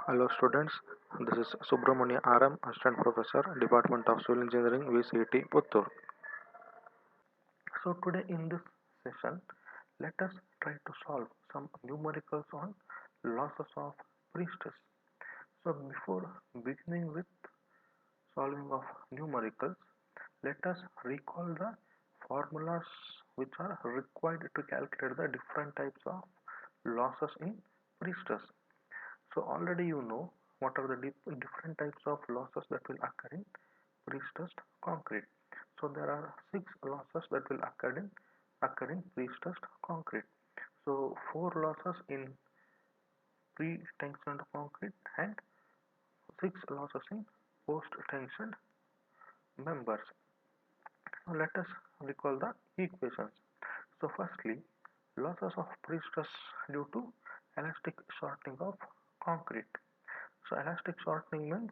Hello students, this is Subramania RM, Assistant Professor, Department of Civil Engineering, VCT, Puttur. So today in this session, let us try to solve some numericals on losses of prestress. So before beginning with solving of numericals, let us recall the formulas which are required to calculate the different types of losses in prestress. So already you know what are the different types of losses that will occur in prestressed concrete. So there are 6 losses that will occur in prestressed concrete. So 4 losses in pre-tensioned concrete and 6 losses in post-tensioned members. Now let us recall the equations. So firstly, losses of prestress due to elastic shortening of concrete. So elastic shortening means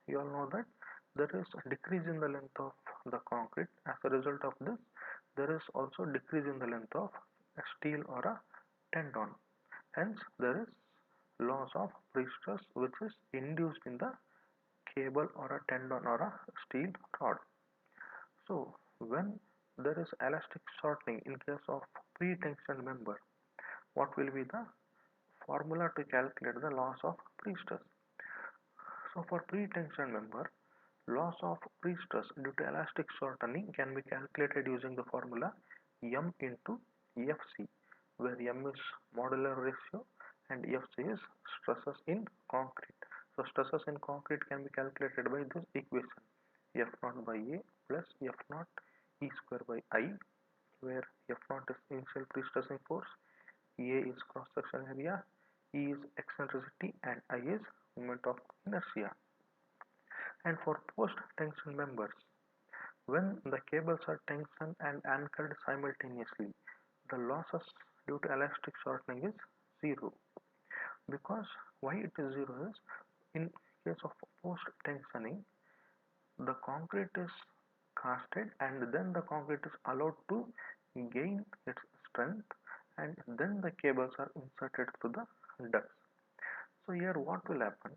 you all know that there is a decrease in the length of the concrete. As a result of this, there is also decrease in the length of a steel or a tendon. Hence, there is loss of prestress which is induced in the cable or a tendon or a steel rod. So, when there is elastic shortening in case of pre-tensioned member, what will be the formula to calculate the loss of prestress? So for pre-tension member, loss of prestress due to elastic shortening can be calculated using the formula M into Fc, where M is modular ratio and Fc is stresses in concrete. So stresses in concrete can be calculated by this equation, F naught by A plus F naught E square by I, where F naught is initial pre-stressing force, A is cross-section area, E is eccentricity and I is moment of inertia. And for post-tension members, when the cables are tensioned and anchored simultaneously, the losses due to elastic shortening is zero. Because why it is zero is, in case of post-tensioning, the concrete is casted and then the concrete is allowed to gain its strength and then the cables are inserted through the ducts. So here what will happen?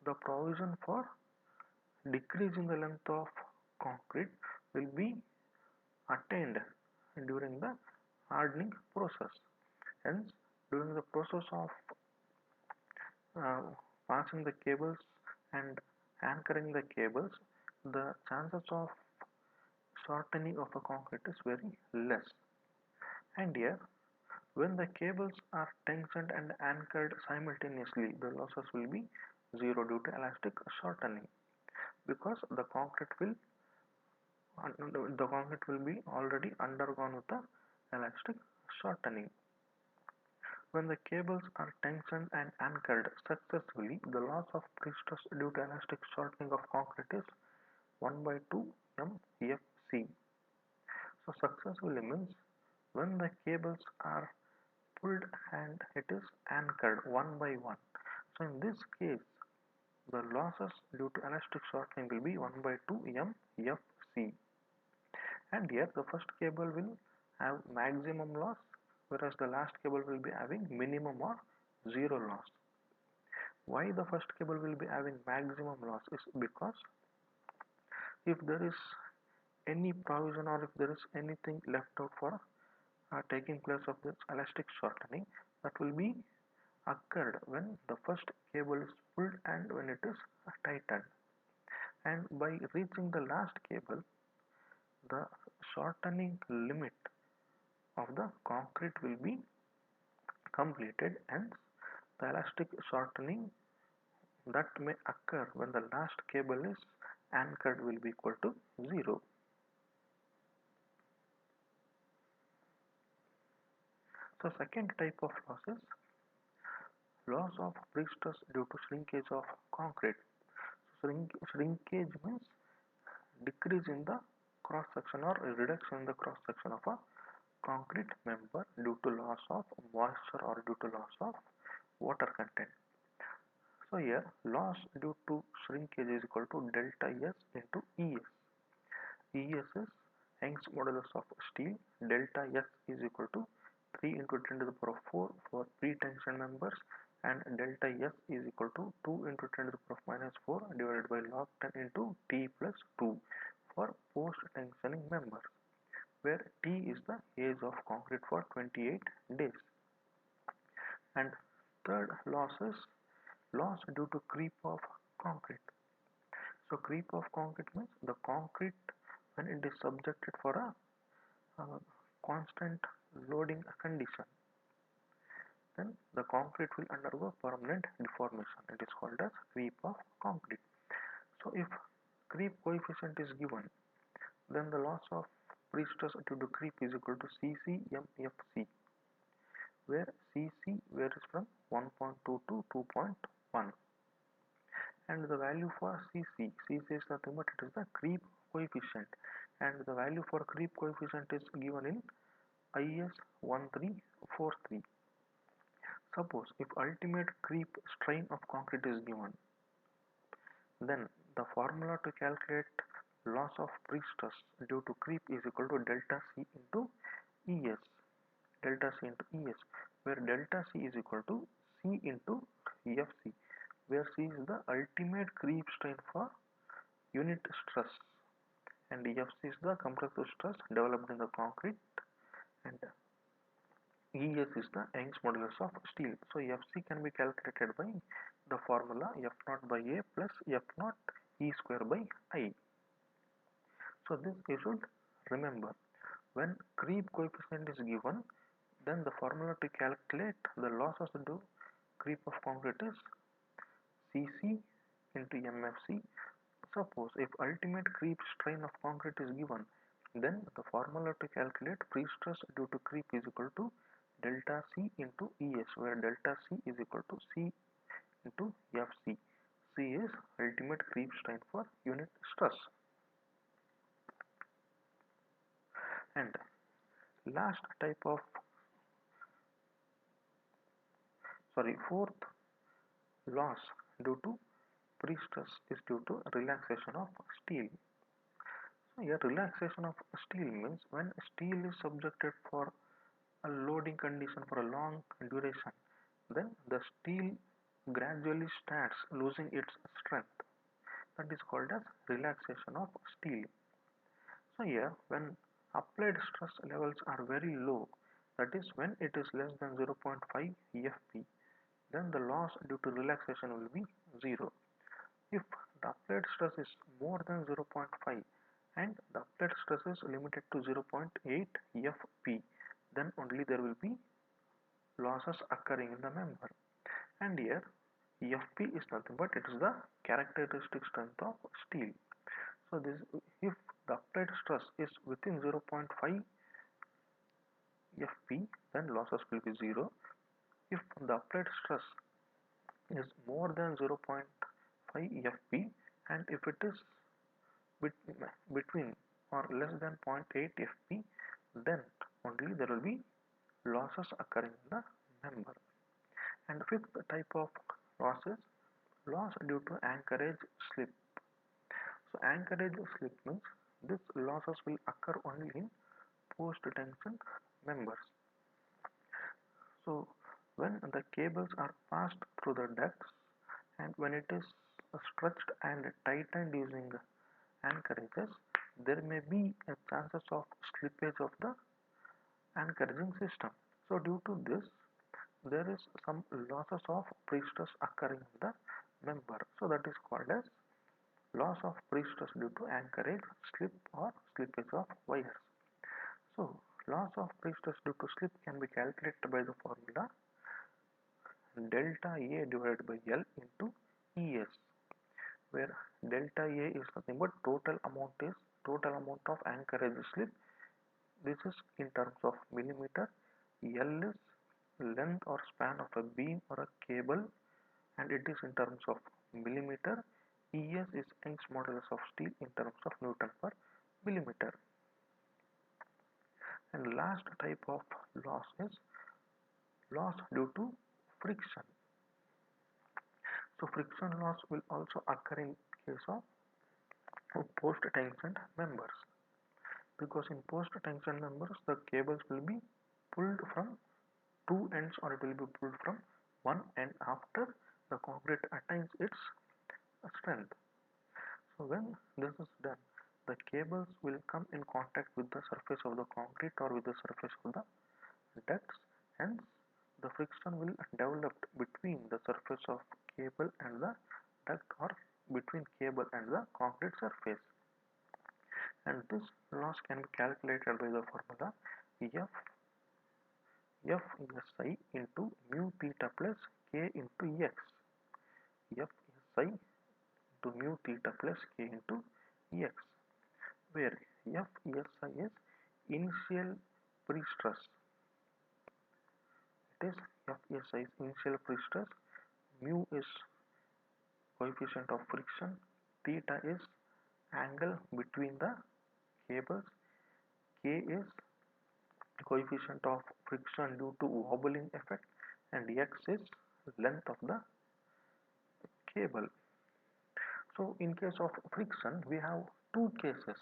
The provision for decrease in the length of concrete will be attained during the hardening process. Hence, during the process of uh, passing the cables and anchoring the cables, the chances of shortening of a concrete is very less. And here, when the cables are tensioned and anchored simultaneously, the losses will be zero due to elastic shortening, because the concrete will be already undergone with the elastic shortening. When the cables are tensioned and anchored successfully, the loss of prestress due to elastic shortening of concrete is 1 by 2 MFC. So successfully means when the cables are pulled and it is anchored one by one. So in this case, the losses due to elastic shortening will be 1 by 2 MFC. And here the first cable will have maximum loss, whereas the last cable will be having minimum or zero loss. Why the first cable will be having maximum loss is because if there is any provision or if there is anything left out for taking place of this elastic shortening, that will be occurred when the first cable is pulled and when it is tightened, and by reaching the last cable, the shortening limit of the concrete will be completed, and the elastic shortening that may occur when the last cable is anchored will be equal to 0. So second type of loss is loss of prestress due to shrinkage of concrete. Shrinkage means decrease in the cross section or reduction in the cross section of a concrete member due to loss of moisture or due to loss of water content. So here loss due to shrinkage is equal to delta S into ES. ES is Young's modulus of steel. Delta S is equal to 3 into 10 to the power 4 for pre-tension members and delta S is equal to 2 into 10 to the power of minus 4 divided by log 10 into T plus 2 for post-tensioning members, where T is the age of concrete for 28 days. And third loss is loss due to creep of concrete. So creep of concrete means the concrete when it is subjected for a constant loading condition, then the concrete will undergo permanent deformation. It is called as creep of concrete. So if creep coefficient is given, then the loss of prestress due to creep is equal to CCMFC, where CC varies from 1.2 to 2.1, and the value for CC is nothing but it is the creep coefficient, and the value for creep coefficient is given in IS 1343. Suppose if ultimate creep strain of concrete is given, then the formula to calculate loss of prestress due to creep is equal to delta C into ES, delta C into ES, where delta C is equal to C into FC, where C is the ultimate creep strain for unit stress and FC is the compressive stress developed in the concrete, and ES is the Young's modulus of steel. So FC can be calculated by the formula F naught by A plus F naught E square by I. So this you should remember. When creep coefficient is given, then the formula to calculate the losses due creep of concrete is Cc into MFC. Suppose if ultimate creep strain of concrete is given, then the formula to calculate prestress due to creep is equal to delta C into ES, where delta C is equal to C into FC. C is ultimate creep strain for unit stress. And last type of fourth loss due to prestress is due to relaxation of steel. So here relaxation of steel means when steel is subjected for a loading condition for a long duration, then the steel gradually starts losing its strength. That is called as relaxation of steel. So here when applied stress levels are very low, that is when it is less than 0.5 FP, then the loss due to relaxation will be 0. If the applied stress is more than 0.5 and the applied stress is limited to 0.8 FP, then only there will be losses occurring in the member. And here FP is nothing but it is the characteristic strength of steel. So this if the applied stress is within 0.5 FP, then losses will be 0. If the applied stress is more than 0.5 FP and if it is between or less than 0.8 FP, then only there will be losses occurring in the member. And fifth type of loss is loss due to anchorage slip. So anchorage slip means this losses will occur only in post-tension members. So when the cables are passed through the ducts and when it is stretched and tightened using anchorages, there may be a chances of slippage of the anchoring system. So due to this, there is some losses of prestress occurring in the member. So that is called as loss of prestress due to anchorage, slip or slippage of wires. So loss of prestress due to slip can be calculated by the formula delta A divided by L into ES, where delta A is nothing but total amount of anchorage slip. This is in terms of millimeter. L is length or span of a beam or a cable and it is in terms of millimeter. ES is Young's modulus of steel in terms of Newton per millimeter. And last type of loss is loss due to friction. So friction loss will also occur in case of post-tensioned members, because in post-tension members the cables will be pulled from two ends or it will be pulled from one end after the concrete attains its strength. So when this is done, the cables will come in contact with the surface of the concrete or with the surface of the ducts. Hence, the friction will develop between the surface of cable and the duct, or between cable and the concrete surface. And this loss can be calculated by the formula Fsi into mu theta plus k into x. Fsi into mu theta plus k into x, where Fsi is initial prestress. It is Fsi is initial prestress, mu is coefficient of friction, theta is angle between the cables, k is coefficient of friction due to wobbling effect, and x is length of the cable. So in case of friction, we have two cases.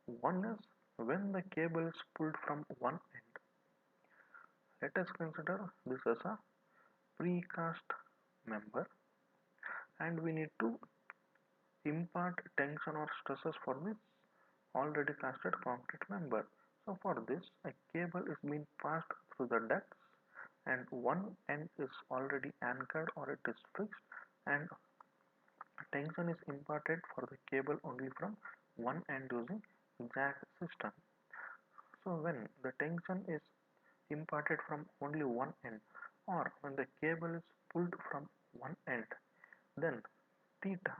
One is when the cable is pulled from one end. Let us consider this as a precast member, and we need to impart tension or stresses for this already casted concrete member. So for this, a cable is being passed through the ducts, and one end is already anchored or it is fixed, and tension is imparted for the cable only from one end using jack system. So when the tension is imparted from only one end, or when the cable is pulled from one end, then theta,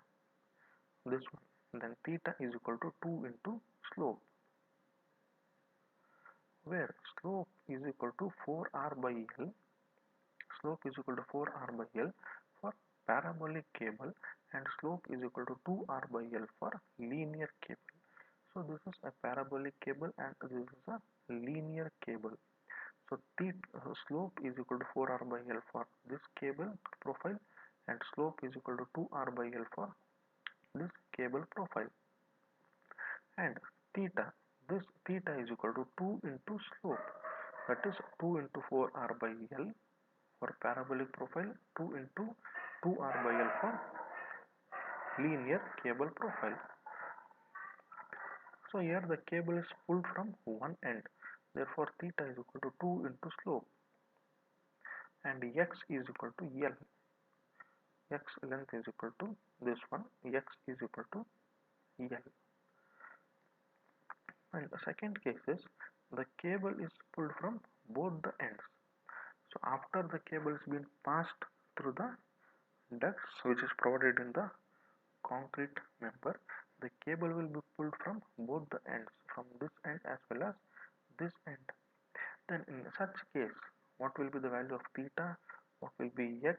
this one, then theta is equal to 2 into slope, where slope is equal to 4r by L. Slope is equal to 4r by L for parabolic cable, and slope is equal to 2r by L for linear cable. So this is a parabolic cable and this is a linear cable. So slope is equal to 4r by L for this cable profile, and slope is equal to 2r by L for this cable profile. And theta, this theta is equal to 2 into slope, that is 2 into 4r by L for parabolic profile, 2 into 2r by L for linear cable profile. So here the cable is pulled from one end, therefore theta is equal to 2 into slope, and x is equal to L. X length is equal to this one, x is equal to L. And the second case is the cable is pulled from both the ends. So after the cable is being passed through the ducts which is provided in the concrete member, the cable will be pulled from both the ends, from this end as well as this end. Then in such case, what will be the value of theta? What will be x?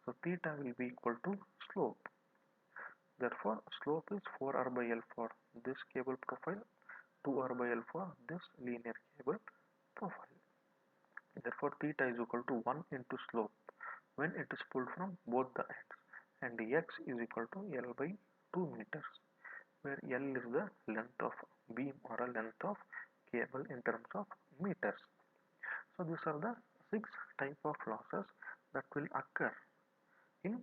So theta will be equal to slope. Therefore, slope is 4r by L for this cable profile, 2r by L for this linear cable profile. Therefore, theta is equal to 1 into slope when it is pulled from both the ends, and x is equal to L by 2 meters, where L is the length of beam or a length of cable in terms of meters. So these are the 6 type of losses that will occur in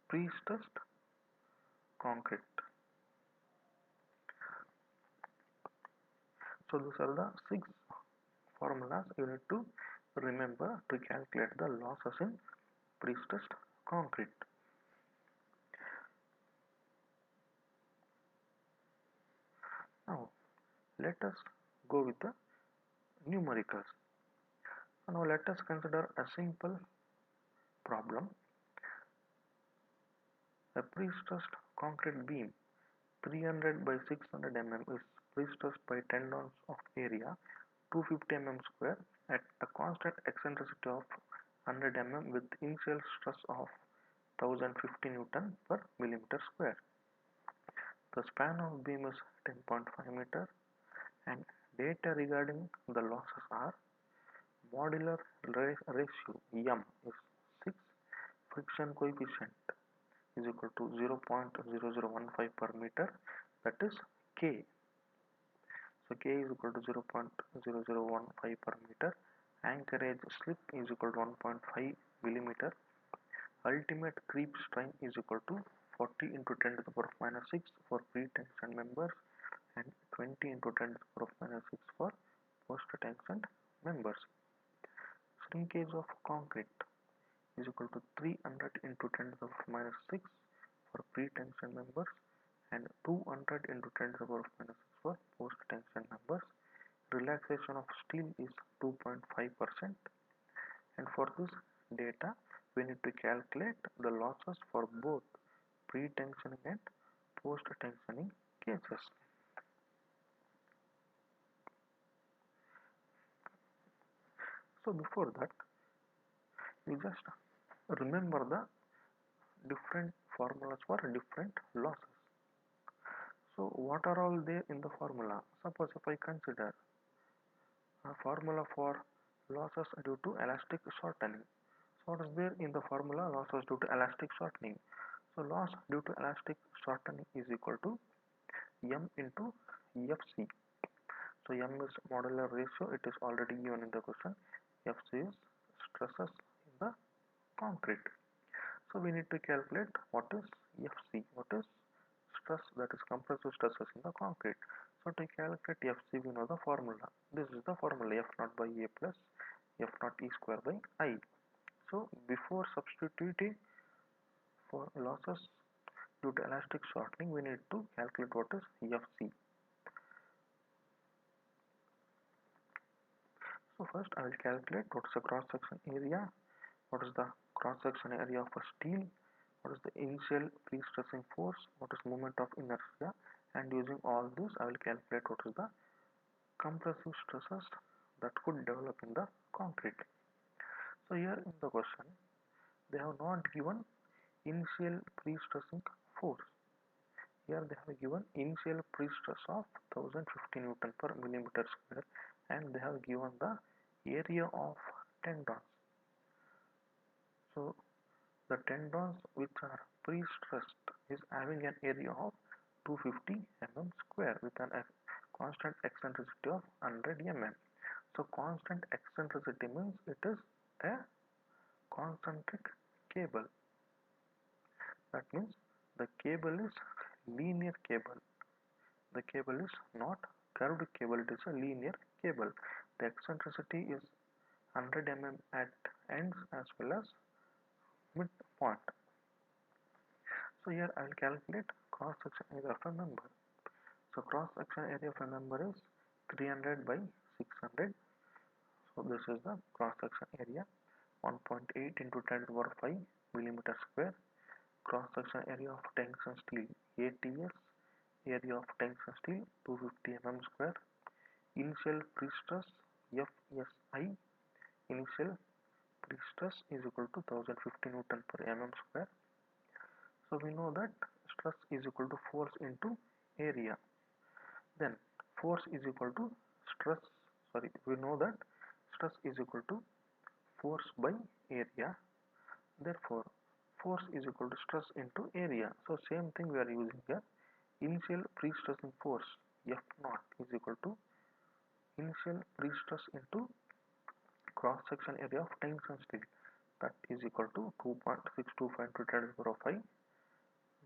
prestressed concrete. So these are the 6 formulas you need to remember to calculate the losses in prestressed concrete. Now let us go with the numericals. Now let us consider a simple problem. A prestressed concrete beam 300 by 600 mm is prestressed by tendons of area 250 mm square at a constant eccentricity of 100 mm with initial stress of 1050 Newton per millimeter square. The span of beam is 10.5 meter, and data regarding the losses are modular ratio M is 6, friction coefficient is equal to 0.0015 per meter, that is K. So K is equal to 0.0015 per meter, Anchorage slip is equal to 1.5 millimeter. Ultimate creep strain is equal to 40 into 10 to the power of minus 6 for pre-tension members and 20 into 10 to the power of minus 6 for post-tension members. Shrinkage of concrete is equal to 300 into 10 to the power of minus 6 for pre-tension members and 200 into 10 to the power of minus 6 for post-tension members. Relaxation of steel is 2.5%, and for this data we need to calculate the losses for both pre-tensioning and post-tensioning cases. So before that, you just remember the different formulas for different losses. So what are all there in the formula? Suppose if I consider a formula for losses due to elastic shortening. So what is there in the formula? Losses due to elastic shortening. So loss due to elastic shortening is equal to M into Fc. So M is modular ratio, it is already given in the question. Fc is stresses in the concrete. So we need to calculate what is Fc, what is stress, that is compressive stresses in the concrete. So to calculate Fc we know the formula. This is the formula, F naught by A plus F naught E square by I. So before substituting for losses due to elastic shortening, we need to calculate what is Fc. So first I will calculate what is the cross section area, what is the cross section area of a steel, what is the initial pre-stressing force, what is moment of inertia, and using all this I will calculate what is the compressive stresses that could develop in the concrete. So here in the question they have not given initial pre-stressing force. Here they have given initial pre-stress of 1050 Newton per millimeter square, and they have given the area of tendons. So the tendons which are pre-stressed is having an area of 250 mm square with an constant eccentricity of 100 mm. So constant eccentricity means it is a concentric cable. That means the cable is linear cable. The cable is not curved cable, it is a linear cable. The eccentricity is 100 mm at ends as well as midpoint. So here I will calculate cross section area of a member. So cross section area of a member is 300 by 600. So this is the cross section area, 1.8 into 10 to the power 5 millimeter square. Cross section area of tension steel ATS, area of tension steel 250 mm square. Initial pre-stress FSI, initial pre-stress is equal to 1050 Newton per mm square. So we know that stress is equal to force into area. Then force is equal to stress, we know that stress is equal to force by area. Therefore force is equal to stress into area. So same thing we are using here. Initial pre-stressing force F naught is equal to initial pre-stress into cross section area of tension steel, that is equal to 2.625 into 10 to the power 5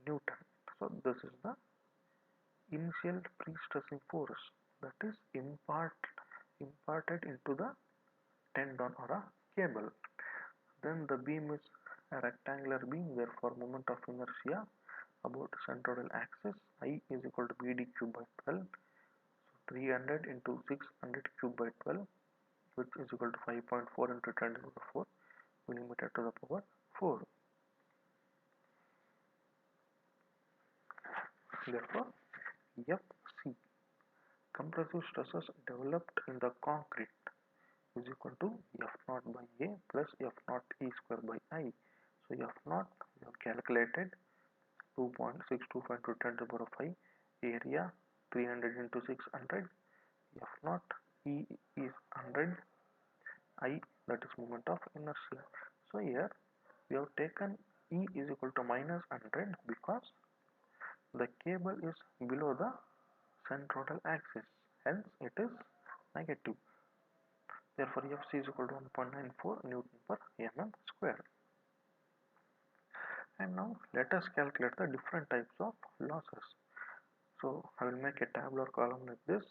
Newton. So this is the initial pre-stressing force that is imparted into the tendon or a cable. Then the beam is a rectangular beam, therefore moment of inertia about centroidal axis I is equal to BD cube by 12. So 300 into 600 cube by 12, which is equal to 5.4 into 10 to the power 4 millimeter to the power 4. Therefore Fc, compressive stresses developed in the concrete, is equal to F naught by A plus F naught E square by I. So F naught we have calculated 2.625 to 10 to the power 5, area 300 into 600, F naught E is 100, I, that is moment of inertia. So here we have taken E is equal to minus 100 because the cable is below the centroidal axis, hence it is negative. Therefore FC is equal to 1.94 Newton per mm square. And now let us calculate the different types of losses. So I will make a tabular column like this.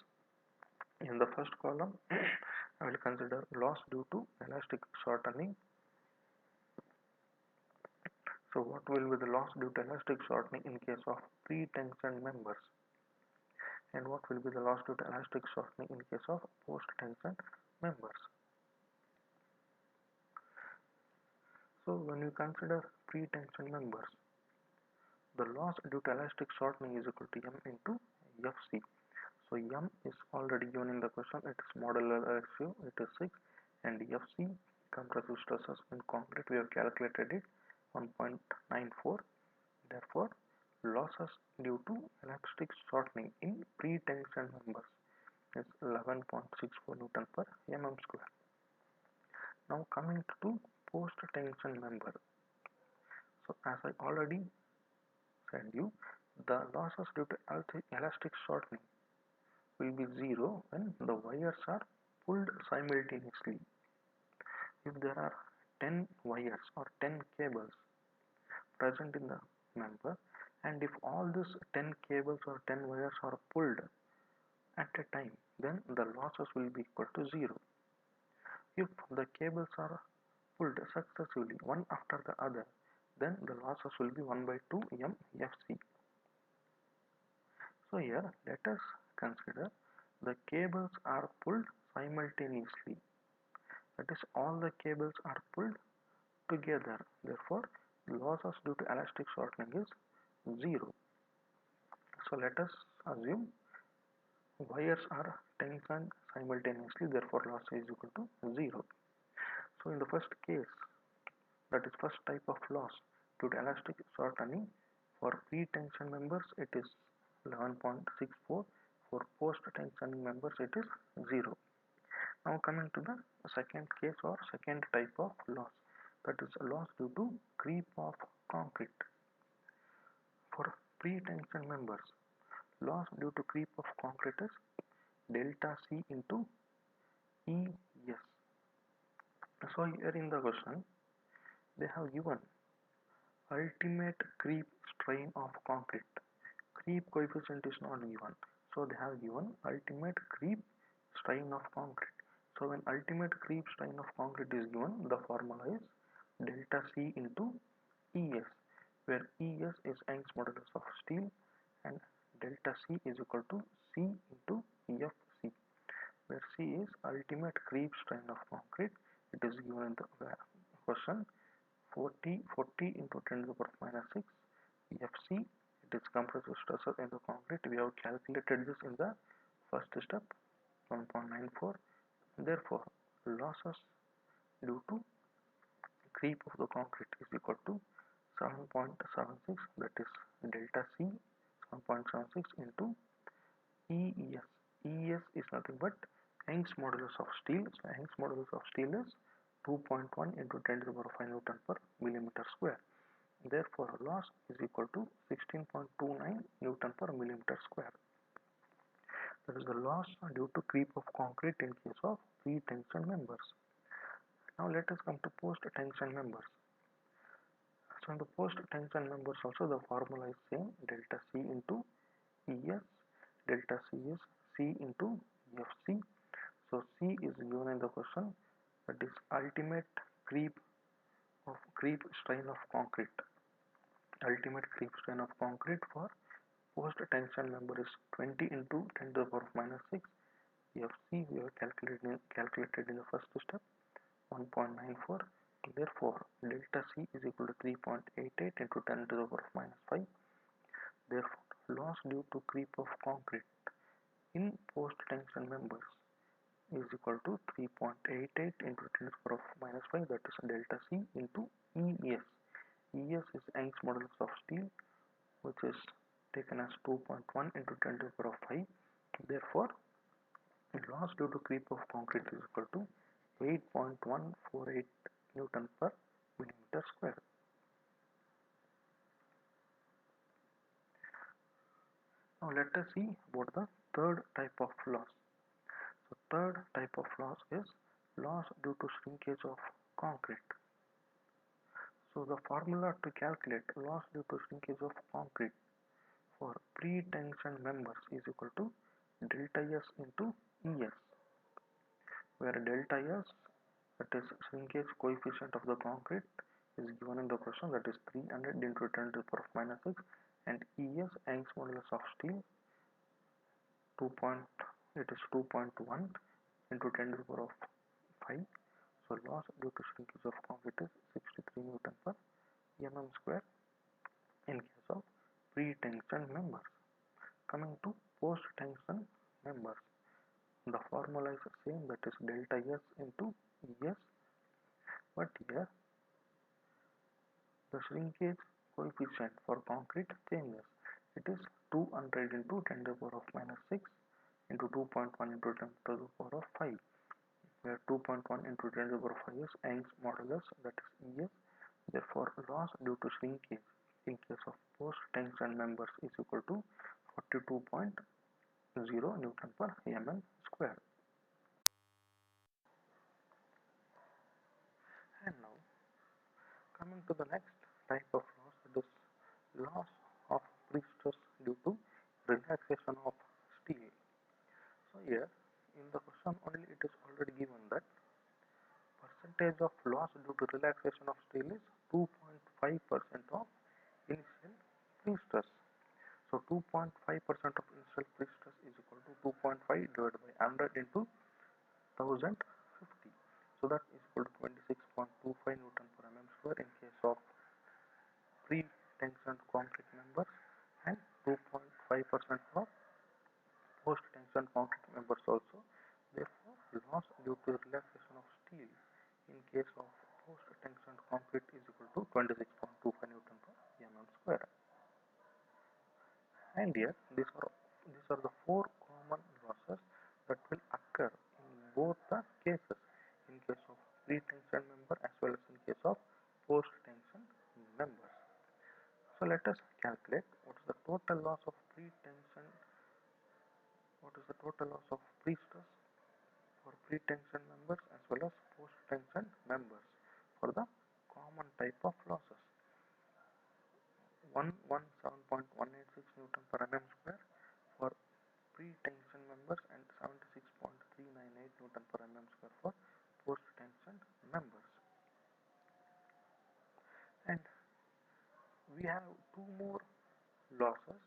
In the first column, I will consider loss due to elastic shortening. So what will be the loss due to elastic shortening in case of pre-tensioned members? And what will be the loss due to elastic shortening in case of post-tensioned members? So when you consider pre-tensioned members, the loss due to elastic shortening is equal to M into Fc. So M is already given in the question, it is modular ratio, it is 6, and Fc, compressive stresses in concrete, we have calculated it 1.94. Therefore, losses due to elastic shortening in pre-tension members is 11.64 Newton per mm square. Now coming to post-tension member. So as I already said you, the losses due to elastic shortening will be 0 when the wires are pulled simultaneously. If there are 10 wires or 10 cables present in the member, and if all these 10 cables or 10 wires are pulled at a time, then the losses will be equal to 0. If the cables are pulled successively one after the other, then the losses will be 1 by 2 MFC. So here let us consider the cables are pulled simultaneously. That is, all the cables are pulled together. Therefore, losses due to elastic shortening is 0. So let us assume wires are tensioned simultaneously, therefore loss is equal to 0. So in the first case, that is first type of loss due to elastic shortening, for pre-tension members it is 11.64, for post-tensioning members it is 0. Now coming to the second case or second type of loss, that is loss due to creep of concrete. For pre-tension members, loss due to creep of concrete is delta C into ES. So here in the question, they have given ultimate creep strain of concrete. Creep coefficient is not given, so they have given ultimate creep strain of concrete. So when ultimate creep strain of concrete is given, the formula is delta C into ES, where ES is Young's modulus of steel and delta C is equal to C into FC, where C is ultimate creep strain of concrete. It is given in the question 40 into 10 to the power minus 6 FC. It is compressive stresses in the concrete. We have calculated this in the first step, 1.94. Therefore, losses due to creep of the concrete is equal to 7.76, that is delta C 7.76 into ES. ES is nothing but Young's modulus of steel. So Young's modulus of steel is 2.1 into 10 to the power 5 Newton per millimeter square. Therefore, loss is equal to 16.29 Newton per millimeter square. That is the loss due to creep of concrete in case of pre-tension members. Now let us come to post-tension members. So in the post-tension members also the formula is same, delta C into ES. Delta C is C into FC. So C is given in the question, that is ultimate creep strain of concrete. Ultimate creep strain of concrete for post-tension member is 20 into 10 to the power minus 6 FC. We have calculated in the first step 1.94. Therefore, delta C is equal to 3.88 into 10 to the power minus 5. Therefore, loss due to creep of concrete in post-tension members is equal to 3.88 into 10 to the power minus 5, that is delta C into ES. ES is Young's modulus of steel, which is taken as 2.1 into 10 to the power 5. Therefore, loss due to creep of concrete is equal to 8.148 Newton per millimeter square. Now let us see about the third type of loss. So third type of loss is Loss due to shrinkage of concrete. So the formula to calculate loss due to shrinkage of concrete for pre-tension members is equal to delta S into ES, where delta S, that is shrinkage coefficient of the concrete, is given in the question, that is 300 into 10 to the power of minus 6, and ES, Young's modulus of steel, 2 point, it is 2.1 into 10 to the power of 5. So loss due to shrinkage of concrete is 63 Newton per mm square in case of pre-tension members. Coming to post-tension members, the formula is the same, that is delta S into ES, but here the shrinkage coefficient for concrete changes. It is 200 into 10 to the power of minus 6 into 2.1 into 10 to the power of 5, where 2.1 into 10 to the power of 5 is Young's modulus, that is ES. Therefore, loss due to shrinkage in case of post-tension members is equal to 42.0 Newton per mm square. And now, coming to the next type of loss, that is loss of prestress due to relaxation of steel. So here, in the question only, it is already given that percentage of loss due to relaxation of steel is 2.5% of initial prestress. So 2.5% of initial prestress is equal to 2.5 divided by 100 into 1050. So that is equal to 26.25 Newton per mm square in case of pre-tension concrete members, and 2.5% of post-tension concrete members also. Therefore, loss due to relaxation of steel in case of post-tension concrete is equal to 26.25 Newton per mm square. And here, these are the four common losses that will occur in both the cases, in case of pre-tension member as well as in case of post-tension members. So let us calculate what is the total loss of pre-tension, what is the total loss of pre-stress for pre-tension members as well as post-tension members for the common type of losses. 117.186 Newton per mm square for pre-tension members and 76.398 Newton per mm square for post-tension members. And we have two more losses,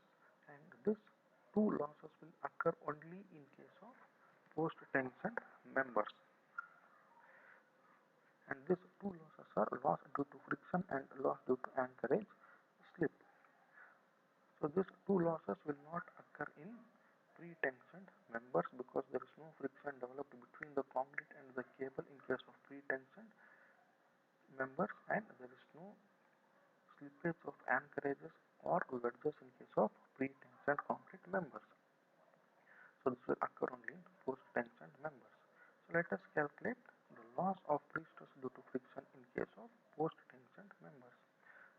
and these two losses will occur only in case of post-tension members. And these two losses are loss due to friction and loss due to anchorage slip. So these two losses will not occur in pre-tensioned members because there is no friction developed between the concrete and the cable in case of pre-tensioned members, and there is no slippage of anchorages or wedges in case of pre-tensioned concrete members. So this will occur only in post-tensioned members. So let us calculate the loss of pre-stress due to friction in case of post-tensioned members.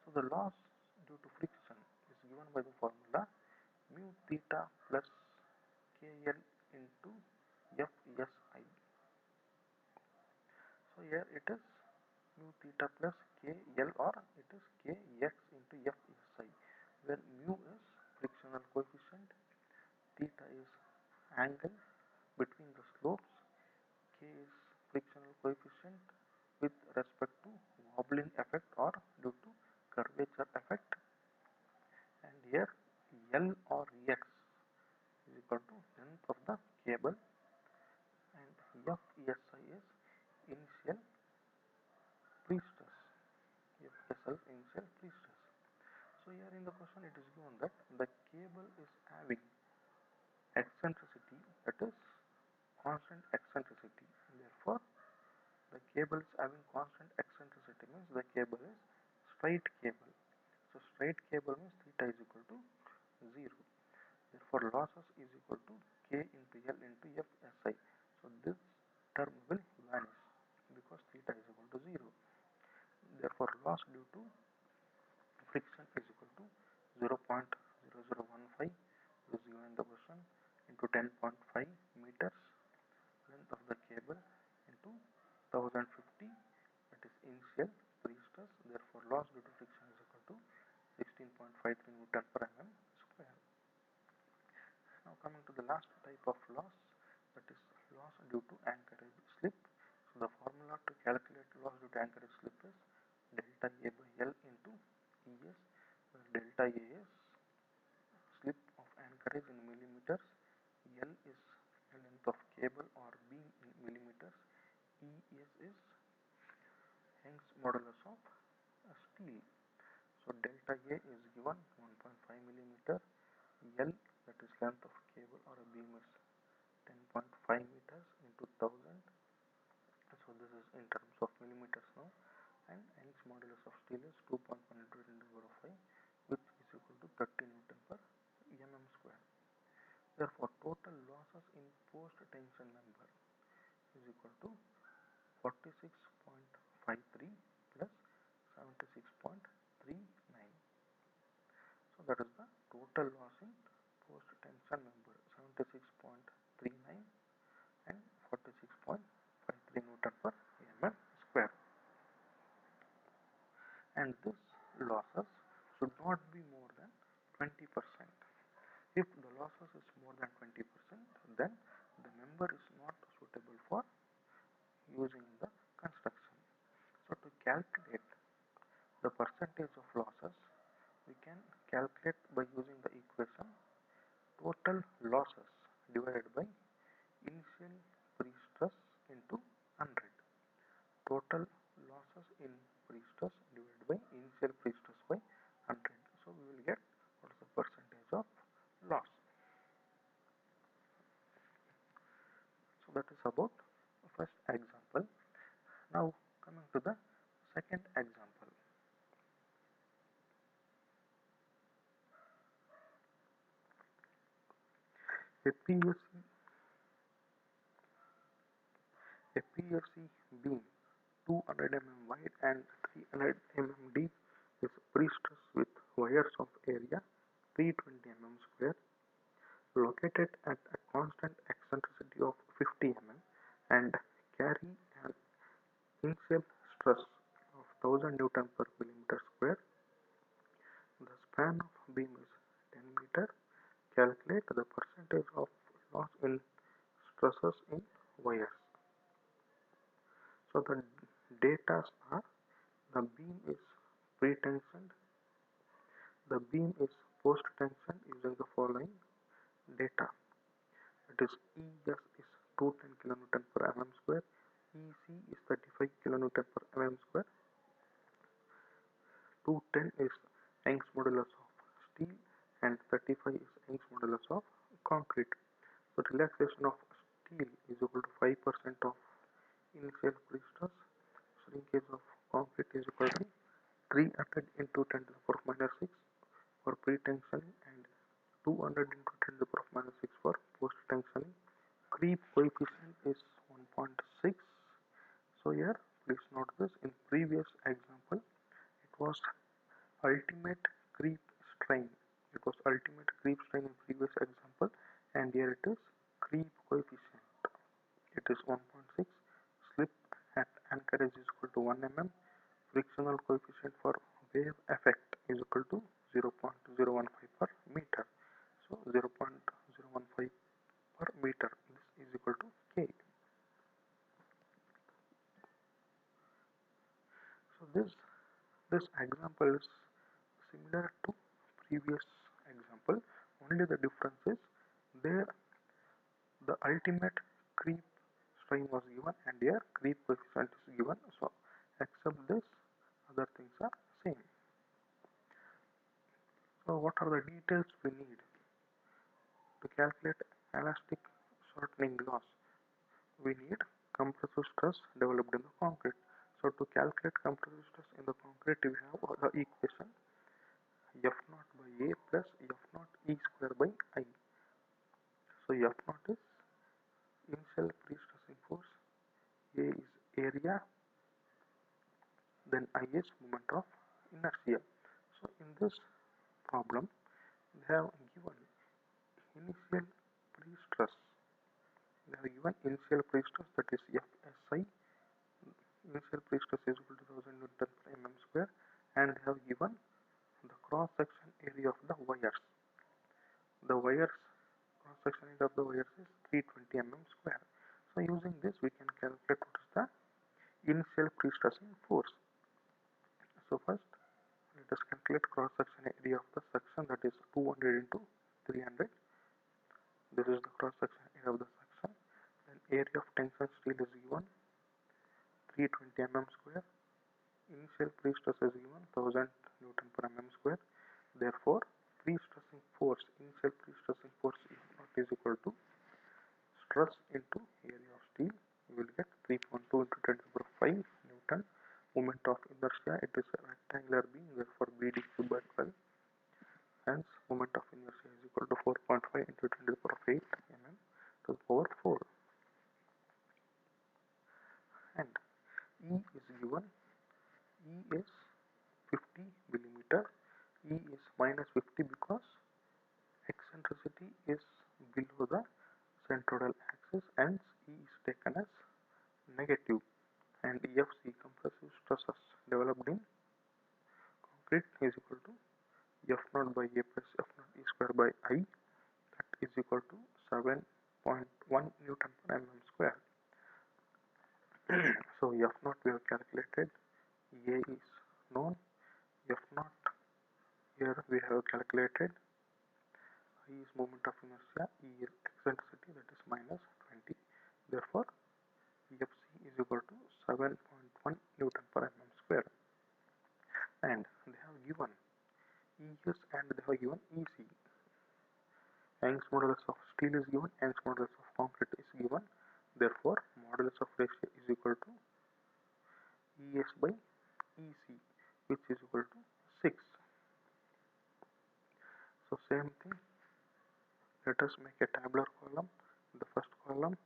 So the loss due to friction is given by the formula mu theta plus KL into FSI. So here it is mu theta plus KL, or it is KX into FSI, where mu is frictional coefficient, theta is angle between the slopes, K is frictional coefficient with respect to wobbling effect or due to curvature effect, and here L or X is equal to length of the cable, and FSI is initial prestress. FSI is initial prestress. So here in the question it is given that the cable is having eccentricity, that is constant eccentricity. Therefore, the cable is having constant eccentricity means the cable is straight cable. So straight cable means theta is equal to 0. Therefore, losses is equal to K into L into FSI. So this term will vanish because theta is equal to 0. Therefore, loss due to friction is equal to 0.0015, which is given in the question, into 10.5 meters length of the cable into 1050, that is initial pre-stress, therefore loss due to friction is equal to 16.53 Newton per mm square. Now coming to the last type of loss, that is loss due to anchorage slip. So the formula to calculate loss due to anchorage slip is delta A by L into ES, where delta A is slip of anchorage in millimeters, L is length of cable or beam in millimeters, ES is Young's modulus of steel. So delta A is given 1.5 millimeter, L, that is length of cable or a beam, is 10.5 meters into 1000. So this is in terms of millimeters now, and Young's modulus of steel is 2.1 into 10 to the power of 5, which is equal to 30 Newton per mm square. Therefore, total losses in post-tension member is equal to 46.53 plus 76.39. So that is the total loss in post-tension member, 76.39 and 46.53 Newton per mm square. And this losses should not be more than 20%. If the losses is more than 20%, then the member is not suitable for using in the construction. So to calculate the percentage of losses, we can calculate by using the equation total losses divided by initial pre-stress into 100. Total losses in pre-stress divided by initial pre-stress by 100. So we will get what is the percentage of loss. So that is about the first example. Now coming to the second example. A PFC beam 200 mm wide and 300 mm deep is pre-stressed with wires of area 320 mm square located at a constant eccentricity of 50 mm and carry an initial stress of 1000 Newton per millimeter square. The span of beam is 10 meter. Calculate the percentage of loss in stresses in wires. So the data are: the beam is pre-tensioned, the beam is post-tensioned using the following data. It is ES is 210 kN per mm square, EC is 35 kN per mm square, 210 is Young's modulus of steel, and 35 is Young's modulus of concrete. So relaxation of steel is equal to 5% of initial pre-stress. Shrinkage of concrete is equal to 300 into 10 to the power of minus 6 for pre-tensioning and 200 into 10 to the power of minus 6 for post-tensioning. Creep coefficient is 1.6. So here please note this: in previous example it was ultimate creep strain. It was ultimate creep strain in previous example, and here it is creep coefficient. It is 1.6. Slip at anchorage is equal to 1 mm. Frictional coefficient for wave effect is equal to 0.015 per meter. So 0.015 per meter. This is equal to K. So this example is similar to previous example. Only the difference is there the ultimate creep strain was given and here creep coefficient is given. So except this, other things are same. So what are the details we need to calculate elastic shortening loss? We need compressive stress developed in the concrete. So to calculate compressive stress in the concrete, we have the equation F naught by A plus F naught E square by I. So F naught is initial pre-stressing force, A is area, then I is moment of inertia. So in this problem, they have given initial pre-stress. They have given initial pre-stress, that is FSI. initial pre-stress is equal to 1000 Newton per mm square, and they have given the cross-section area of the wires. The wires cross-section area of the wires is 320 mm square. So using this we can calculate what is the initial pre-stressing force. So first let us calculate cross-section area of the section, that is 200 into 300. This is the cross-section area of the section. Then area of tension steel is given 320 mm square. Initial pre-stress is given 1000 Newton per mm square. Therefore, pre-stressing force, initial pre-stressing force is equal to stress into area of steel. You will get 3.2 into 10 to the power 5 Newton. Moment of inertia, it is a rectangular beam, therefore BD cube by 12. Hence, moment of inertia is equal to 4.5 into 10 to the power 8 mm to the power 4. And E is given. E is 50 millimeter. E is minus 50 because eccentricity is below the centroidal axis, and E is taken as negative. And FC, compressive stresses developed in concrete, is equal to F naught by A plus F naught E square by I, that is equal to 7.1 Newton per mm square. So F naught we have calculated, A is known, F naught here we have calculated, I is moment of inertia, E is eccentricity, that is minus 20. Therefore, FC is equal to 7.1 Newton per mm square. And they have given ES and they have given EC. Young's modulus of steel is given, Young's modulus of concrete is given. Therefore, modulus of ratio is equal to ES by EC, which is equal to 6. So same thing, let us make a tabular column. The first column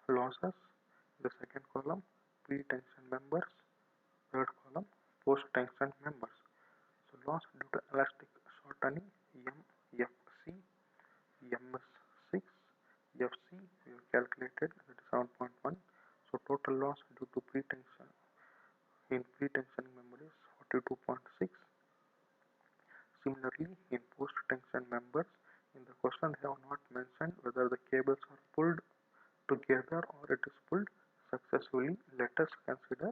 losses, the second column pre-tension members, third column post-tension members. So loss due to elastic shortening, MFC, MS6, FC we have calculated, that is 7.1. So total loss due to pre-tension in pre-tensioning member is 42.6. Similarly, in post-tension members, in the question they have not mentioned whether the cables are pulled together or it is pulled successfully. Let us consider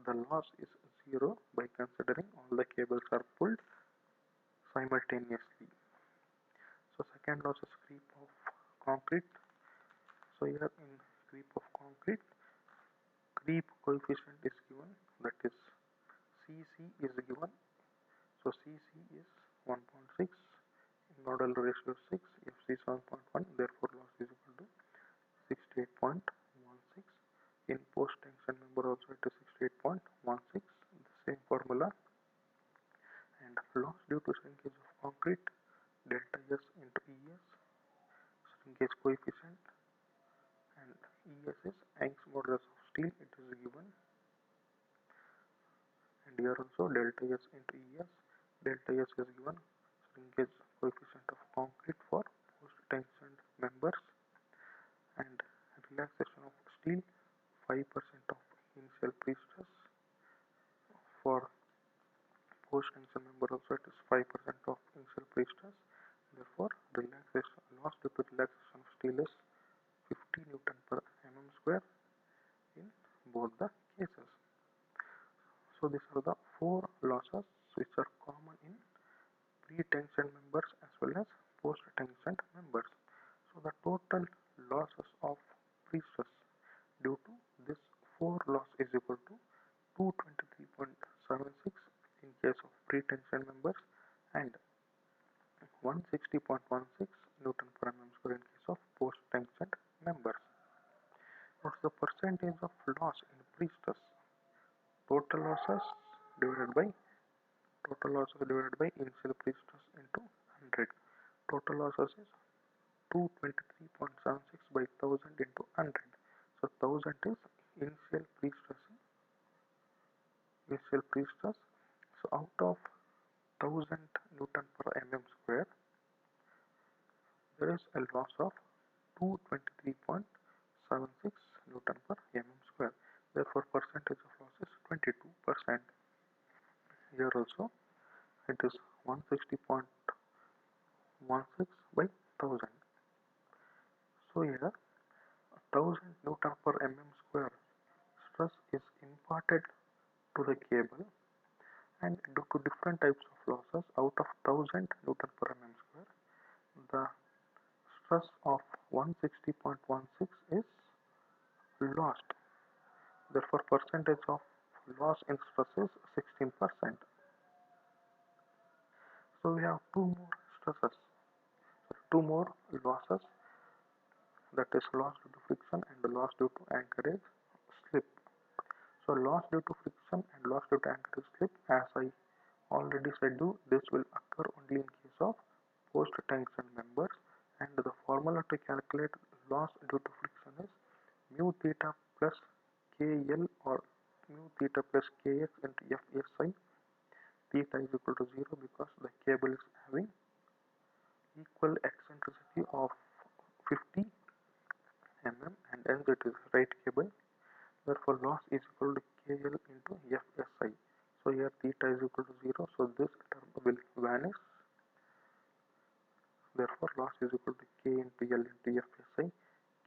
the loss is 0 by considering all the cables are pulled simultaneously. So second loss is creep of concrete. So here in creep of concrete, creep coefficient is given, that is CC is given. So CC is 1.6, nodal ratio 6, FC 7.1, therefore loss is equal to 68.16. In post tension member also it is 68.16, the same formula. And loss due to shrinkage of concrete, delta S into ES, shrinkage coefficient, and ES is Young's modulus of steel, it is given. And here also delta S into ES, delta S is given, shrinkage coefficient of concrete for post tensioned members, and relaxation of steel 5% of initial pre-stress. For post tension member also it is 5% of initial pre-stress. Therefore, relaxation loss due to relaxation of steel is 50 Newton per mm square in both the cases. So these are the 4 losses which are common in pre-tension members as well as post-tension members. So the total losses of pre-stress due to this 4 loss is equal to 223.76 in case of pre-tension members and 160.16 Newton per mm square in case of post-tension members. What's the percentage of loss in pre-stress? Total losses divided by initial pre-stress into 100. Total losses is 223.76 by 1000 into 100. So 1000 is initial pre-stress. So out of 1000 Newton per mm square, there is a loss of 223.76 Newton per mm square. Therefore, percentage of loss is 22%. Here also it is 160.16 by 1000. So here 1000 Newton per mm square stress is imparted to the cable, and due to different types of losses, out of 1000 Newton per mm square, the stress of 160.16 is lost. Therefore, percentage of loss in stress is 16%. So we have two more losses, that is loss due to friction and loss due to anchorage slip. So loss due to friction and loss due to anchorage slip, as I already said you, this will occur only in case of post-tension members, and the formula to calculate loss due to friction is mu theta plus KL or mu theta plus KX into FSI. Theta is equal to 0 because the cable is having equal eccentricity of 50 mm and hence it is right cable. Therefore, loss is equal to KL into FSI. So here theta is equal to 0, so this term will vanish. Therefore, loss is equal to K into L into FSI.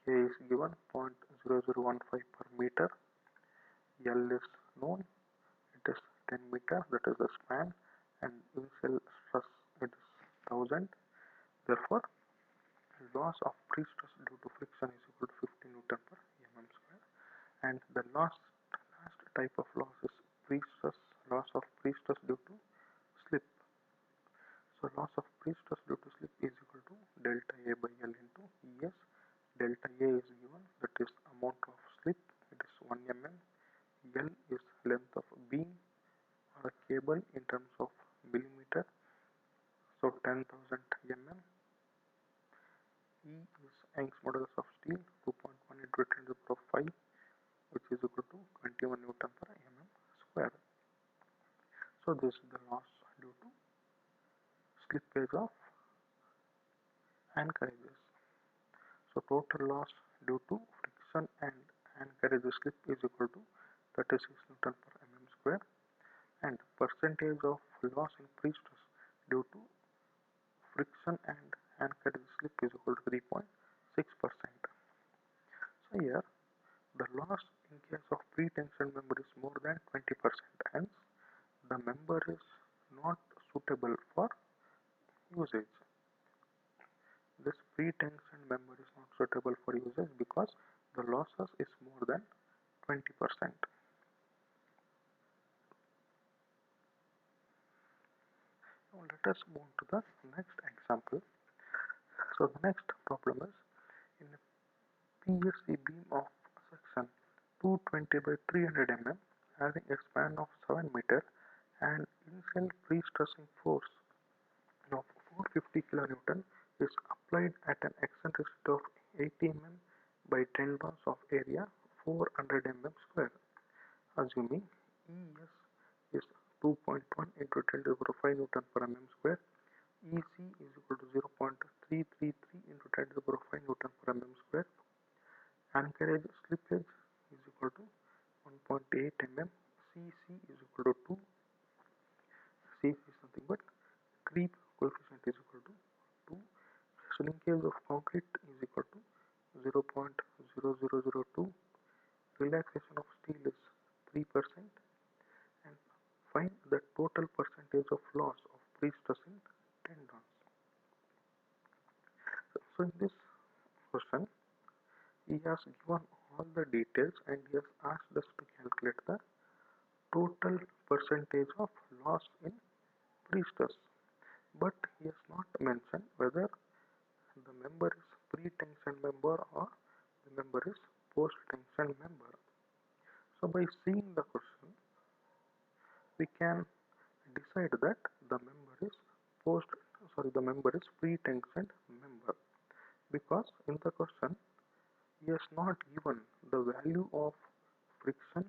K is given 0.0015 per meter. L is known, it is 10 meter, that is the span, and initial stress it is 1000. Therefore, loss of prestress due to friction is equal to 50 Newton per mm square. And the last type of loss is loss of prestress due to slip. So loss of prestress due to slip is equal to delta A by L into ES. Delta A is given, that is amount of slip, it is 1 mm. L is length of beam or a cable in terms of millimeter, so 10,000 mm. E is Young's modulus of steel, 2.1 into 10 to the power of 5, which is equal to 21 Newton per mm square. So this is the loss due to slippage of anchorages. So total loss due to friction and anchorage slip is equal to 36 Newton per mm square, and percentage of loss in prestress due to friction and anchorage slip is equal to 3.6%. So here the loss in case of pre-tension member is more than 20%, hence the member is not suitable for usage. This pre-tension member is not suitable for usage because the losses is more than 20%. Now let us move to the next example. So the next problem is, in a PSC beam of section 220 by 300 mm having a span of 7 meter and initial pre-stressing force of 450 kN is applied at an eccentricity of 80 mm by 10 tons of area 400 mm square. Assuming ES is 2.1 into 10 to the power 5 Newton per mm square, EC is equal to 0.333 into 10 to the power 5 Newton per mm square, anchorage slippage is equal to 1.8 mm, CC is equal to 2, CC is nothing but creep coefficient is equal to 2, shrinkage of concrete is equal to 0.0002, relaxation of steel is 3%, and find the total percentage of loss of pre-stress in tendons. So in this question, he has given all the details and he has asked us to calculate the total percentage of loss in pre-stress. But he has not mentioned whether the member is pre-tension member or the member is post-tension member. So by seeing the question, we can decide that the member is pre-tensioned member, because in the question he has not given the value of friction,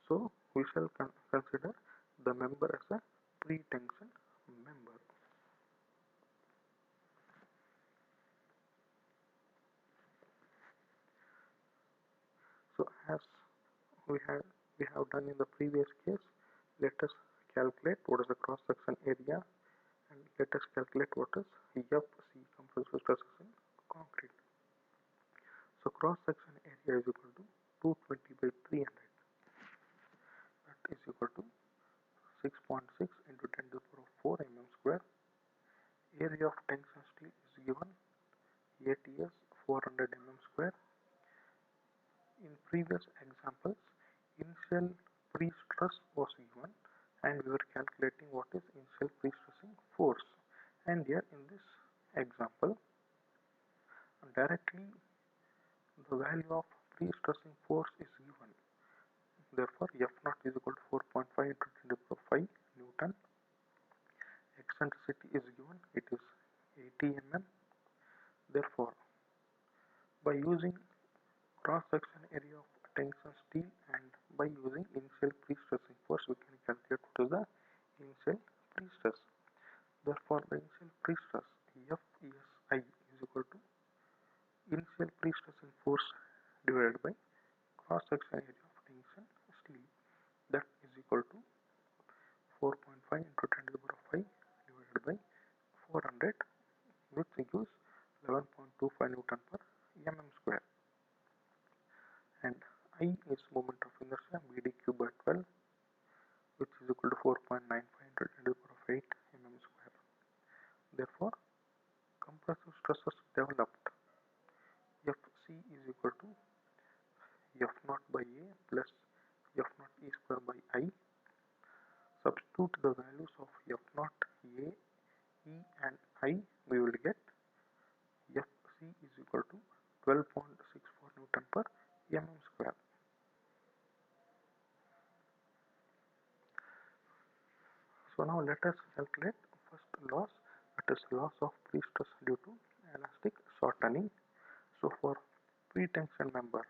so we shall consider the member as a pre-tension member. as we have we have done in the previous case, let us calculate what is the cross section area, and let us calculate what is FC, compressive stresses in concrete. So cross section area is equal to 220 by 300, that is equal to 6.6 into 10 to the power of 4 mm square. Area of tension steel is given ATS 400 mm square. In previous examples, initial pre-stress was given and we were calculating what is initial pre-stressing force. And here in this example, directly the value of pre-stressing force is given. Therefore, F naught is equal to 4.5 into 10 to the power 5 Newton. Eccentricity is given, it is 80 mm. Therefore, by using cross-section area of tension steel and by using initial pre-stressing force, we can calculate what is the initial pre-stress. Therefore, the initial pre-stress FESI is equal to initial pre-stressing force divided by cross-section area of tension steel, that is equal to 4.5 into 10 to the power of 5 divided by 400, which gives 11.25 Newton per mm square. And I is moment of inertia, BdQ by 12, which is equal to 4.95 into 10 to the power of 8 mm square. Therefore, compressive stresses developed, Fc is equal to F naught by A plus F naught E square by I. Substitute the values of F naught, A, E and I, we will get Fc is equal to 12.64 Newton per mm square. So now let us calculate first loss, that is loss of pre-stress due to elastic shortening. So for pre-tension member,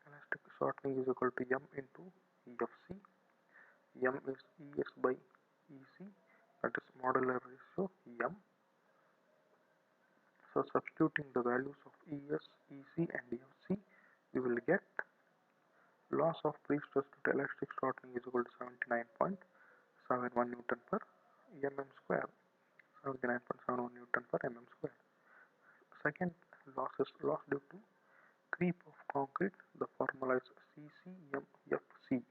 elastic shortening is equal to M into Fc. M is Es by Ec, that is modular ratio M. So substituting the values of Es, Ec and Fc, we will get loss of pre-stress due to elastic shortening is equal to 79.71 Newton per mm square. 79.71 Newton per mm square. Second loss is loss due to creep of concrete. The formula is CCMFC.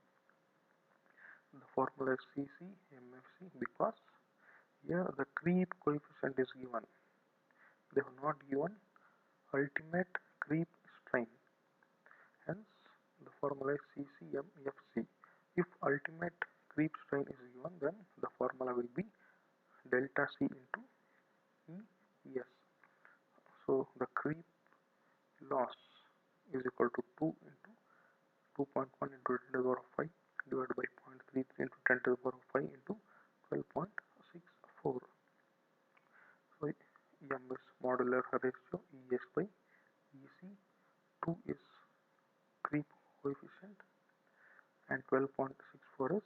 The formula is CCMFC because here the creep coefficient is given. They have not given ultimate creep strain. Hence, the formula is CCMFC. If ultimate creep strain is given, then the formula will be delta C into ES. So the creep loss is equal to 2 into 2.1 into 10 to the power of 5 divided by 0.33 into 10 to the power of 5 into 12.64. So M is modular ratio ES by EC, 2 is creep coefficient and 12.64 is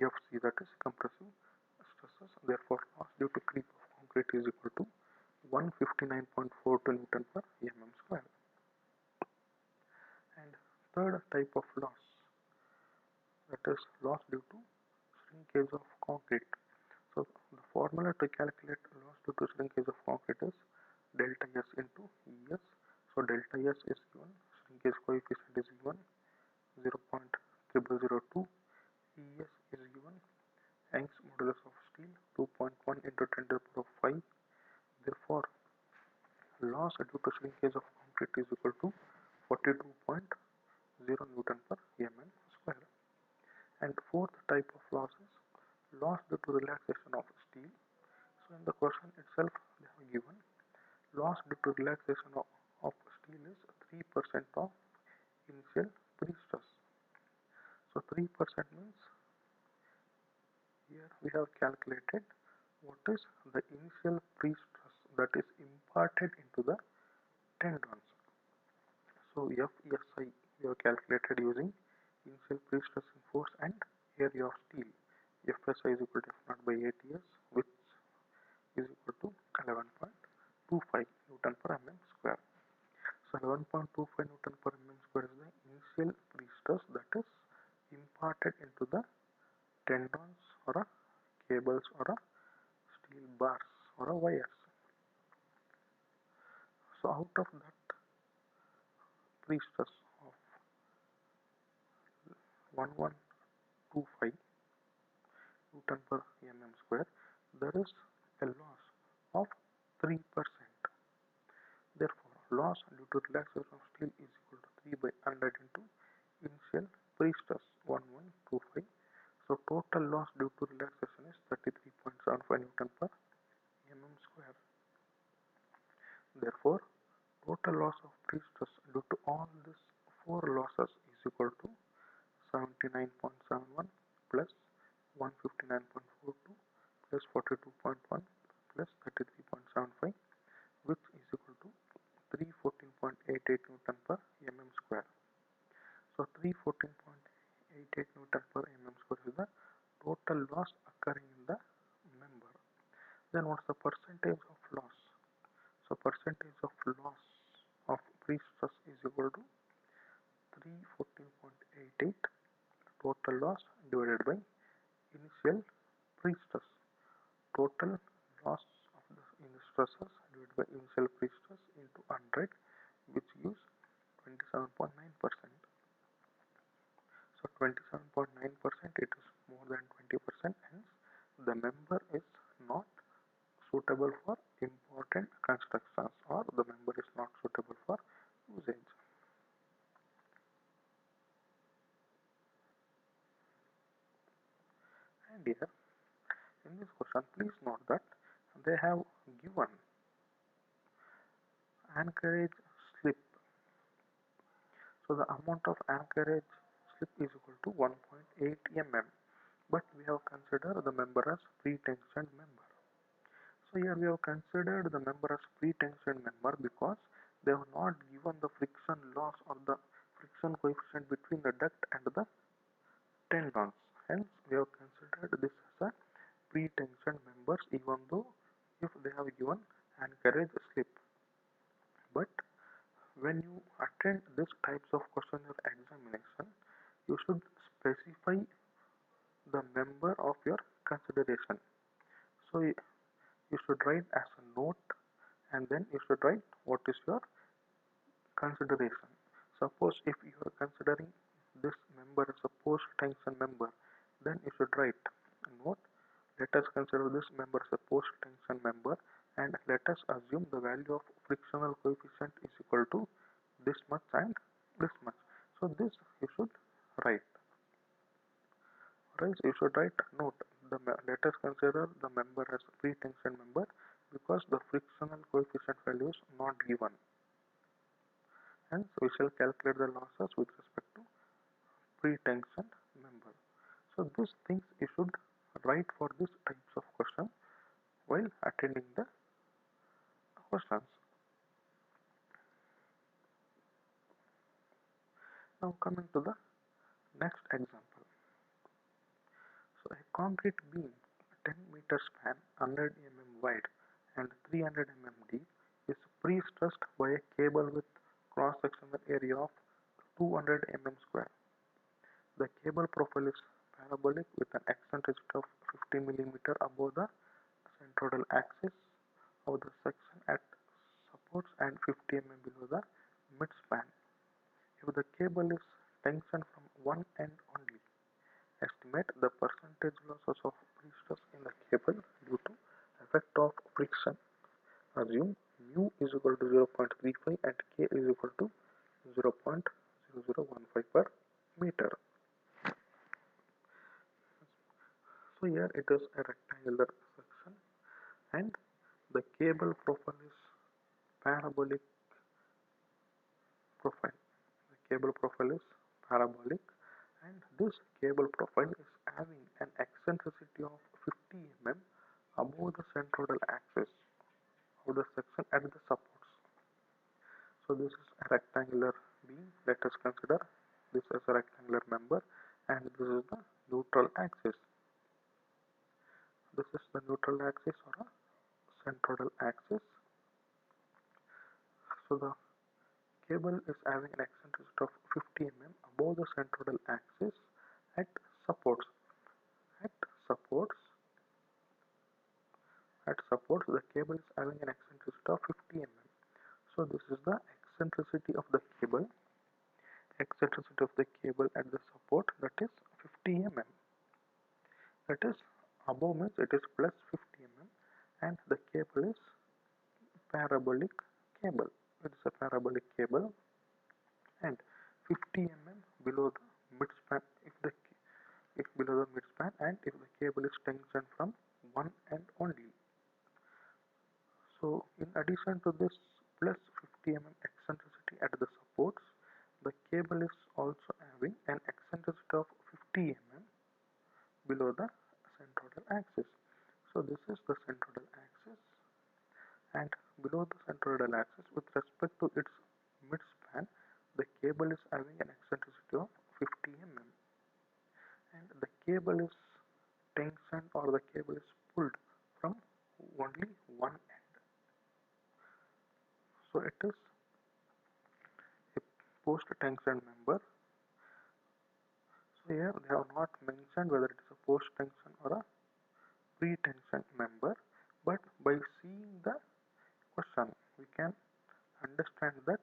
FC, that is compressive stresses. Therefore, loss due to creep of concrete is equal to 159.42 Newton per mm square. And third type of loss, that is loss due to shrinkage of concrete. So the formula to calculate loss due to shrinkage of concrete is delta S into ES. So delta S is given, shrinkage coefficient is given 0.0002, ES is given, Young's modulus of steel 2.1 into 10 to the power of 5. Therefore, loss due to shrinkage of concrete is equal to 42.0 Newton per mm square. And fourth type of loss is loss due to relaxation of steel. So in the question itself they have given loss due to relaxation of steel is 3% of initial pre-stress. So 3% means here we have calculated what is the initial pre-stress that is imparted into the tendons. So FSI we have calculated using initial pre-stressing force and area of steel. FSI is equal to F naught by ATS, which is equal to 11.25 Newton per mm square. So 11.25 Newton per mm square is the into the tendons or a cables or a steel bars or a wires. So out of that prestress of 1125 Newton per mm square, there is a loss of 3%. Therefore, loss due to relaxation of steel is equal to 3 by 100 into initial prestress 1125. So total loss due to relaxation is 33.75 Newton per mm square. Therefore, total loss of prestress due to all these four losses is equal to 79.71 plus 159.42 plus 42.1 plus 33.75, which is equal to 314.88 Newton per mm square. So 314.88 Newton per mm square is the total loss occurring in the member. Then what's the percentage of loss? So percentage of loss of prestress is equal to 314.88 total loss divided by initial prestress. Total loss of the stresses divided by initial prestress into 100, which gives 27.9%. So 27.9%, it is more than 20%, hence the member is not suitable for important constructions, or the member is not suitable for usage. And here in this question, please note that they have given anchorage slip. So the amount of anchorage slip is equal to 1.8 mm, but we have considered the member as pre-tensioned member. So here we have considered the member as pre-tensioned member because they have not given the friction loss or the friction coefficient between the duct and the tendons. Hence we have considered this as a pre-tensioned members, even though if they have given anchorage slip. But when you attend this types of question or examination, you should specify the member of your consideration. So you should write as a note, and then you should write what is your consideration. Suppose if you are considering this member as a post tension member, then you should write a note. Let us consider this member as a post tension member, and let us assume the value of frictional coefficient is equal to this much and this much. So this you should write. Right? You should write note. Let us consider the member as pre-tension member because the frictional coefficient value is not given. Hence, we shall calculate the losses with respect to pre-tension member. So these things you should write for these types of questions while attending the questions. Now coming to the next example. So a concrete beam 10 meter span, 100 mm wide and 300 mm deep is pre-stressed by a cable with cross-sectional area of 200 mm square. The cable profile is parabolic with an eccentricity of 50 mm above the centroidal axis of the section at supports and 50 mm below the midspan. If the cable is tensioned from one end only, estimate the percentage losses of prestress in the cable due to effect of friction. Assume mu is equal to 0.35 and k is equal to 0.0015 per meter. So here it is a rectangular section and the cable profile is parabolic profile. The cable profile is parabolic, and this cable profile is having an eccentricity of 50 mm above the centroidal axis of the section at the supports. So this is a rectangular beam. Let us consider this as a rectangular member, and this is the neutral axis. This is the neutral axis or a centroidal axis. So the cable is having an eccentricity of 50 mm above the centroidal axis at supports. At supports, the cable is having an eccentricity of 50 mm. So this is the eccentricity of the cable. Eccentricity of the cable at the support, that is 50 mm. That is above means it is plus 50 mm, and the cable is parabolic cable. It is a parabolic cable, and 50 mm below the midspan if below the midspan, and if the cable is tensioned from one end only. So in addition to this plus 50 mm eccentricity at the supports, the cable is also having an eccentricity of 50 mm below the centroidal axis. So this is the centroidal axis, and below the centroidal axis with respect to its midspan, the cable is having an eccentricity of 50 mm, and the cable is tensioned, or the cable is pulled from only one end. So it is a post-tension member. So here they have not mentioned whether it is a post-tension or a pre-tension member, but by seeing the question we can understand that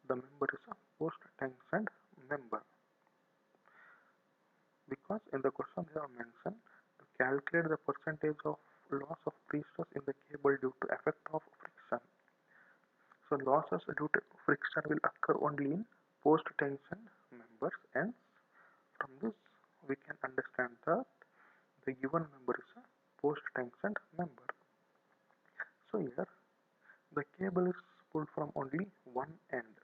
the member is a post-tensioned member, because in the question they have mentioned to calculate the percentage of loss of prestress in the cable due to effect of friction. So losses due to friction will occur only in post-tension members, and from this we can understand that the given member is a post-tensioned member. So here the cable is pulled from only one end.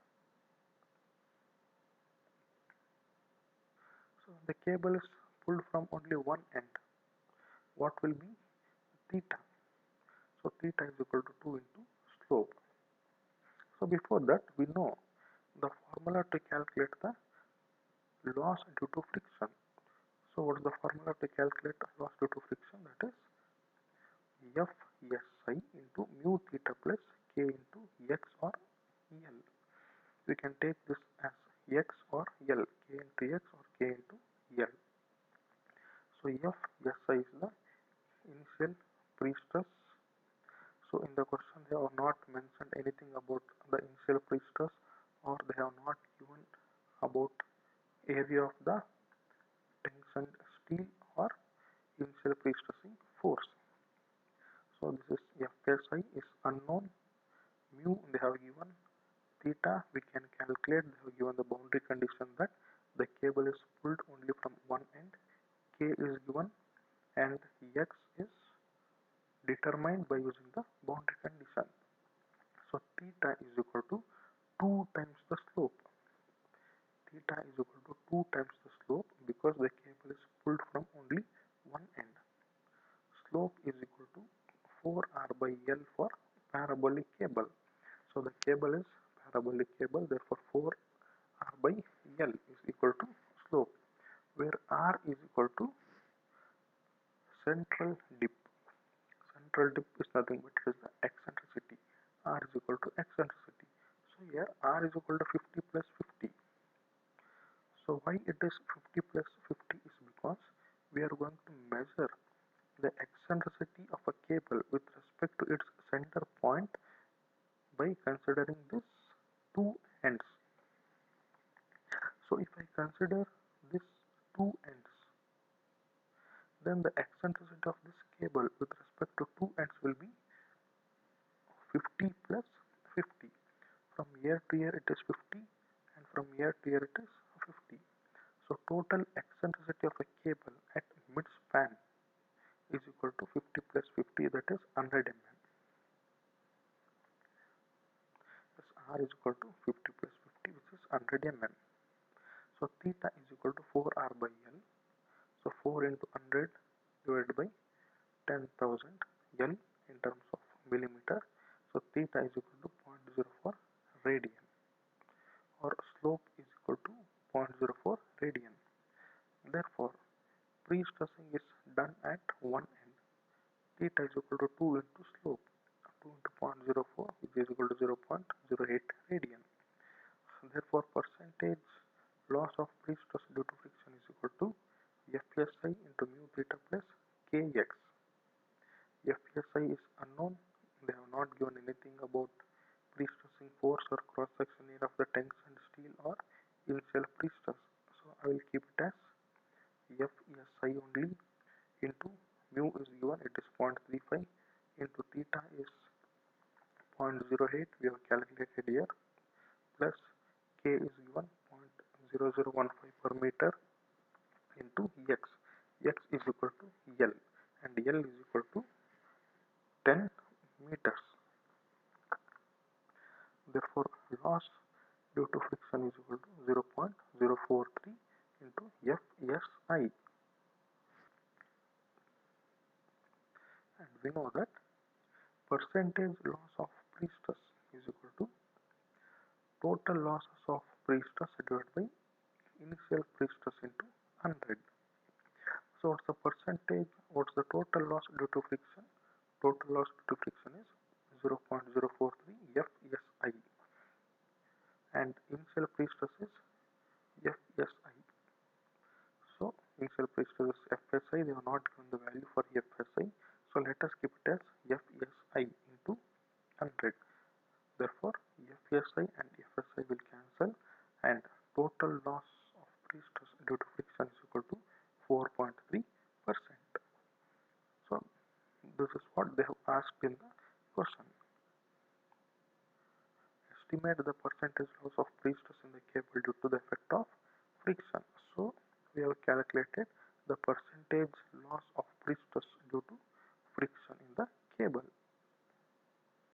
So the cable is pulled from only one end. What will be theta? So theta is equal to 2 into slope. So before that we know the formula to calculate the loss due to friction. So what is the formula to calculate loss due to friction? That is Fsi into mu theta plus k into x or L. We can take this as x or L, k into x or k into L. So Fsi is the initial prestress. So in the question they have not mentioned anything about the initial prestress, or they have not given about area of the tensioned steel or initial prestressing force. So this is Fsi is unknown, mu they have given, theta we can calculate, they have given the boundary condition that the cable is pulled only from one end, k is given, and x is determined by using the boundary condition. So theta is equal to 2 times the slope. Theta is equal to 2 times the slope because the cable is pulled from only one end. Slope is equal to 4r by L for parabolic cable. So the cable is parabolic cable, therefore 4r by L is equal to slope, where r is equal to central dip. Central dip is nothing but it is the eccentricity. R is equal to eccentricity. So here R is equal to 50 plus 50. So why it is 50 plus 50 is because we are going to measure the eccentricity of a cable with respect to its center point by considering these two ends. So if I consider these two ends, then the eccentricity of this cable with respect to two ends will be 50 plus 50. From here to here it is 50, and from here to here it is 50. So total eccentricity of a cable at midspan is equal to 50 plus 50, that is 100 mm. Thus R is equal to 50 plus 50, which is 100 mm. So theta is equal to 4R by L. So 4 into 100 divided by 10,000 L in terms of millimeter. So theta is equal to 0.04 radian, or slope is equal to 0.04 radian. Therefore, pre-stressing is done at one end. Theta is equal to 2 into slope, 2 into 0.04, which is equal to 0.08 radian. Therefore, percentage loss of pre-stress due to friction is equal to FSI into mu theta plus Kx. FSI is unknown. They have not given anything about pre-stressing force or cross-section area of the tungsten steel or initial pre-stress. So I will keep it as FSI only into mu is given, it is 0.35 into theta is 0.08 we have calculated here, plus K is given 0.0015 per meter into X. X is equal to L and L is equal to 10 meters. Therefore, loss due to friction is equal to 0.043 into FSI. And we know that percentage loss of prestress is equal to total losses of prestress divided by initial prestress into 100. So what's the percentage? What's the total loss due to friction? Total loss due to friction is 0.043 FSI and initial prestress is FSI. So initial prestress is FSI. They have not given the value for FSI. So let us keep it as FSI into 100. Therefore, FSI and FSI will cancel and total loss of prestress due to friction is equal to 4.3%. So this is what they have asked in the question. Estimate the percentage loss of prestress in the cable due to the effect of friction. So we have calculated the percentage loss of prestress due to friction in the cable.